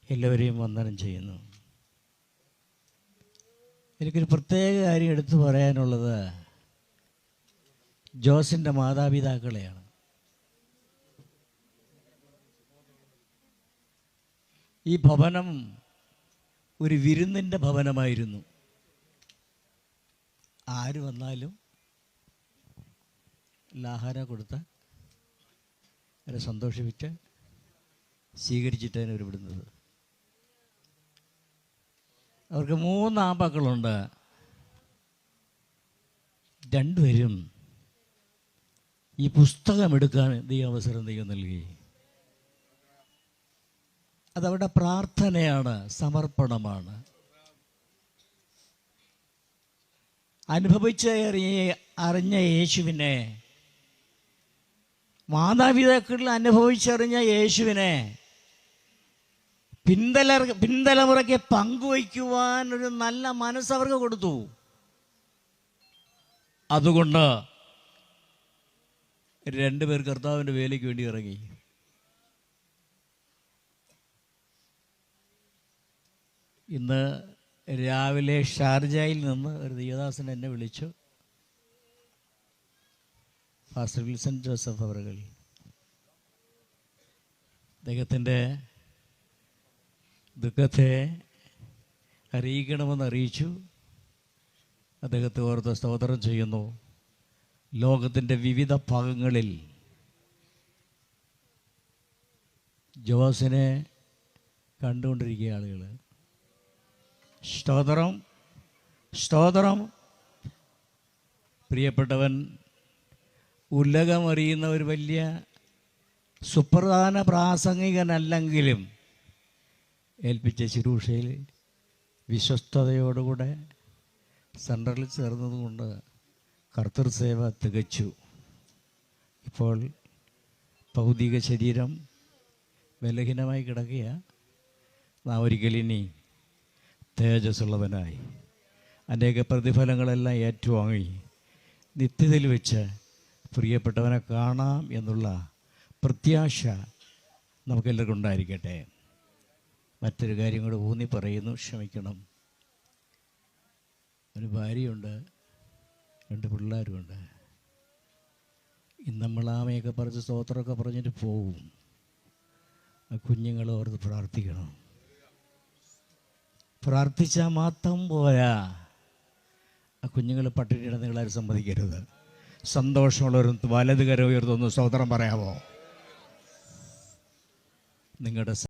എല്ലാവരെയും വന്ദനം ചെയ്യുന്നു. എനിക്കൊരു പ്രത്യേക കാര്യം എടുത്തു പറയാനുള്ളത് ജോസിൻ്റെ മാതാപിതാക്കളെയാണ്. ഈ ഭവനം ഒരു വിരുന്നിൻ്റെ ഭവനമായിരുന്നു. ആര് വന്നാലും ആഹാരം കൊടുത്ത് അവരെ സന്തോഷിപ്പിച്ച് സ്വീകരിച്ചിട്ടാണ് അവർ വിടുന്നത്. അവർക്ക് 3 ആൺമക്കളുണ്ട്. രണ്ടുപേരും ഈ പുസ്തകം എടുക്കാൻ അവസരം ദൈവം നൽകി. അതവരുടെ പ്രാർത്ഥനയാണ്, സമർപ്പണമാണ്. അറിഞ്ഞ യേശുവിനെ, മാതാപിതാക്കളിൽ അനുഭവിച്ചറിഞ്ഞ യേശുവിനെ പിന്തലമുറയ്ക്ക് പങ്കുവയ്ക്കുവാൻ ഒരു നല്ല മനസ്സവർക്ക് കൊടുത്തു. അതുകൊണ്ട് 2 പേർ കർത്താവിൻ്റെ വേലയ്ക്ക് വേണ്ടി ഇറങ്ങി. ഇന്ന് രാവിലെ ഷാർജയിൽ നിന്ന് ഒരു ദൈവദാസൻ എന്നെ വിളിച്ചു. ഫാസ്റ്റർ വിൽസൺ ജോസഫ് അവറുകൾ അദ്ദേഹത്തിൻ്റെ ദുഃഖത്തെ അറിയിക്കണമെന്ന് അറിയിച്ചു. അദ്ദേഹത്തെ ഓർത്ത് സ്തോത്രം ചെയ്യുന്നു. ലോകത്തിൻ്റെ വിവിധ ഭാഗങ്ങളിൽ ജോസിനെ കണ്ടുകൊണ്ടിരിക്കുക ആളുകൾ. സ്തോത്രം, സ്തോത്രം. പ്രിയപ്പെട്ടവൻ ഉലകമറിയുന്ന ഒരു വലിയ സുപ്രധാന പ്രാസംഗികനല്ലെങ്കിലും ഏൽപ്പിച്ച ശുശ്രൂഷയിൽ വിശ്വസ്തയോടുകൂടെ സെൻട്രലിൽ ചേർന്നതുകൊണ്ട് കർത്തൃ സേവ തികച്ചു. ഇപ്പോൾ ഭൗതിക ശരീരം ബലഹീനമായി കിടക്കുക. നാം ഒരിക്കലിനി തേജസ്സുള്ളവനായി അനേക പ്രതിഫലങ്ങളെല്ലാം ഏറ്റുവാങ്ങി നിത്യതയിൽ വെച്ച് പ്രിയപ്പെട്ടവനെ കാണാം എന്നുള്ള പ്രത്യാശ നമുക്കെല്ലാവർക്കും ഉണ്ടായിരിക്കട്ടെ. മറ്റൊരു കാര്യം കൂടെ ഊന്നി പറയുന്നു, ക്ഷമിക്കണം. ഒരു ഭാര്യയുണ്ട്, 2 പിള്ളേരുമുണ്ട്. ഇന്ന് നമ്മളാമയൊക്കെ പറിച്ച് സ്തോത്രമൊക്കെ പറഞ്ഞിട്ട് പോവും. ആ കുഞ്ഞുങ്ങളെ ഓർത്ത് പ്രാർത്ഥിക്കണം. പ്രാർത്ഥിച്ചാൽ മാത്രം പോരാ. ആ കുഞ്ഞുങ്ങൾ പട്ടിണിയുടെ നിങ്ങളാരും സമ്മതിക്കരുത്. സന്തോഷമുള്ളവരും വലത് കരം ഉയർത്തുന്നു. സ്തോത്രം പറയാമോ? നിങ്ങളുടെ